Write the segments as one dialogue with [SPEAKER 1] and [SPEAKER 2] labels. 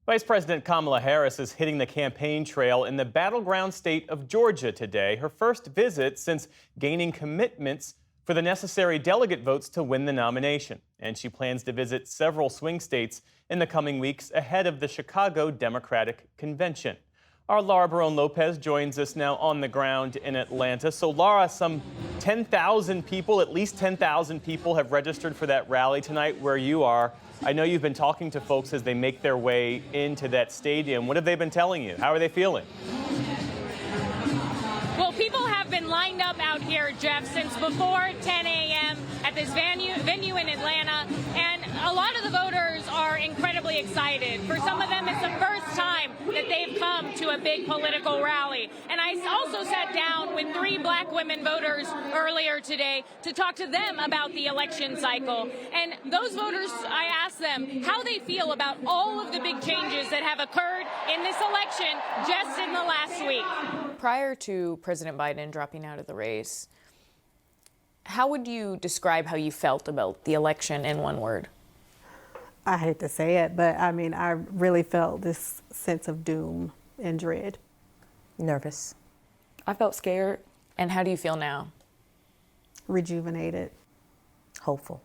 [SPEAKER 1] Vice President Kamala Harris is hitting the campaign trail in the battleground state of Georgia today, her first visit since gaining commitments for the necessary delegate votes to win the nomination. And she plans to visit several swing states in the coming weeks ahead of the Chicago Democratic Convention. Our Laura Barone Lopez joins us now on the ground in Atlanta. So, Laura, some 10,000 people, at least 10,000 people have registered for that rally tonight where you are. I know you've been talking to folks as they make their way into that stadium. What have they been telling you? How are they feeling?
[SPEAKER 2] Well, people have been lined up out here, Jeff, since before 10 a.m. at this venue in Atlanta, and a lot of the voters are incredibly excited. For some of them, it's the first time that they've come to a big political rally. And I also sat down with 3 black women voters earlier today to talk to them about the election cycle. And those voters, I asked them how they feel about all of the big changes that have occurred in this election just in the last week.
[SPEAKER 3] Prior to President Biden dropping out of the race, how would you describe how you felt about the election in one word?
[SPEAKER 4] I hate to say it, but I mean, I really felt this sense of doom and dread.
[SPEAKER 5] Nervous.
[SPEAKER 6] I felt scared.
[SPEAKER 3] And how do you feel now?
[SPEAKER 4] Rejuvenated.
[SPEAKER 5] Hopeful.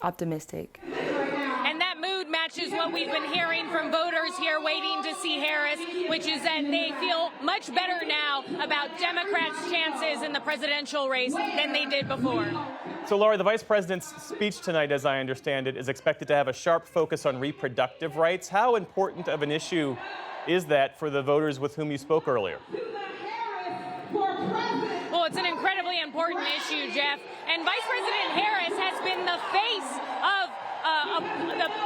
[SPEAKER 6] Optimistic.
[SPEAKER 2] And that mood matches what we've been hearing from voters here waiting to see Harris, which is that they feel much better now about Democrats' chances in the presidential race than they did before.
[SPEAKER 1] So, Laura, the vice president's speech tonight, as I understand it, is expected to have a sharp focus on reproductive rights. How important of an issue is that for the voters with whom you spoke earlier?
[SPEAKER 2] Well, it's an incredibly important issue, Jeff. And Vice President Harris has been the face of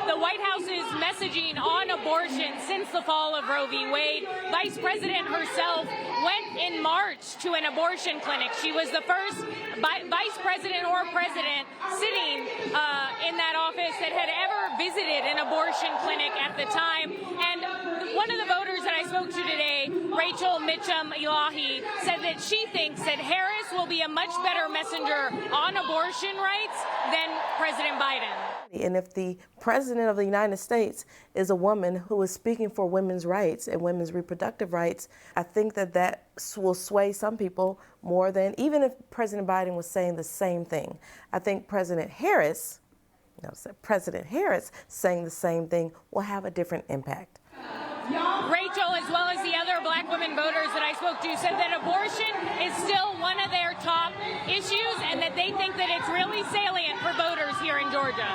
[SPEAKER 2] the White House's messaging on abortion since the fall of Roe v. Wade. Vice President herself went in March to an abortion clinic. She was the first vice president or president sitting in that office that had ever visited an abortion clinic at the time. And one of the voters that I spoke to today, Rachel Mitchum Elahi, said that she thinks that Harris will be a much better messenger on abortion rights than President Biden.
[SPEAKER 5] And if the president of the United States is a woman who is speaking for women's rights and women's reproductive rights, I think that will sway some people more than even if President Biden was saying the same thing. I think President Harris saying the same thing will have a different impact.
[SPEAKER 2] Rachel, as well as the other black women voters that I spoke to, said that abortion is still one of their top issues and that they think that it's really salient for voters here in Georgia.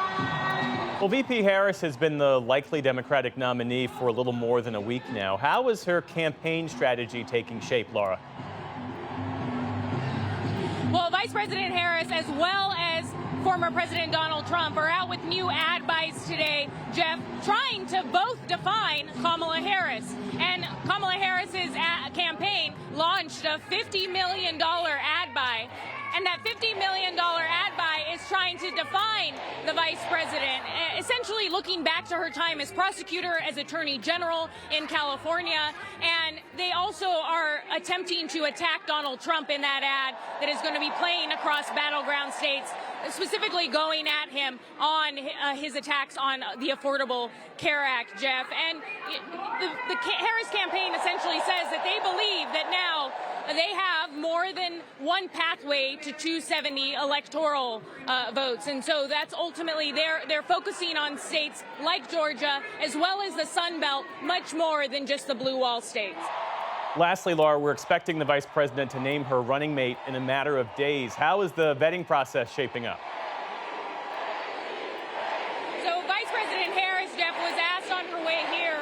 [SPEAKER 1] Well, VP Harris has been the likely Democratic nominee for a little more than a week now. How is her campaign strategy taking shape, Laura?
[SPEAKER 2] Well, Vice President Harris, as well as former President Donald Trump, are out with new ad buys today, Jeff, trying to both define Kamala Harris. And Kamala Harris's campaign launched a $50 million ad buy. And that $50 million ad buy is trying to define the vice president, essentially looking back to her time as prosecutor, as attorney general in California. And they also are attempting to attack Donald Trump in that ad that is going to be playing across battleground states, specifically going at him on his attacks on the Affordable Care Act, Jeff. And the Harris campaign essentially says that they believe that now they have more than one pathway to 270 electoral votes. And so that's ultimately, they're focusing on states like Georgia, as well as the Sun Belt, much more than just the blue wall states.
[SPEAKER 1] Lastly, Laura, we're expecting the vice president to name her running mate in a matter of days. How is the vetting process shaping up?
[SPEAKER 2] So Vice President Harris, Jeff, was asked on her way here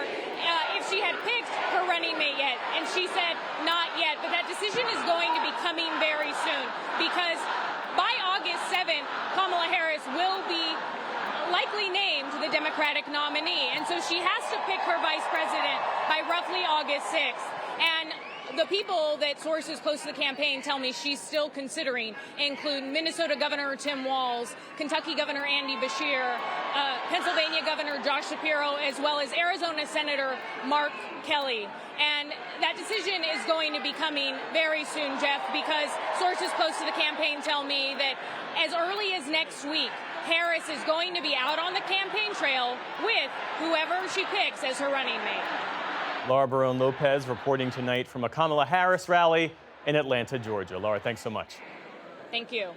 [SPEAKER 2] if she had picked her running mate yet, and she said not yet, but that decision is going to be coming very soon, because by August 7th, Kamala Harris will be likely named the Democratic nominee, and so she has to pick her vice president by roughly August 6th. And the people that sources close to the campaign tell me she's still considering include Minnesota Governor Tim Walz, Kentucky Governor Andy Beshear, Pennsylvania Governor Josh Shapiro, as well as Arizona Senator Mark Kelly. And that decision is going to be coming very soon, Jeff, because sources close to the campaign tell me that as early as next week, Harris is going to be out on the campaign trail with whoever she picks as her running mate.
[SPEAKER 1] Laura Barone Lopez reporting tonight from a Kamala Harris rally in Atlanta, Georgia. Laura, thanks so much.
[SPEAKER 2] Thank you.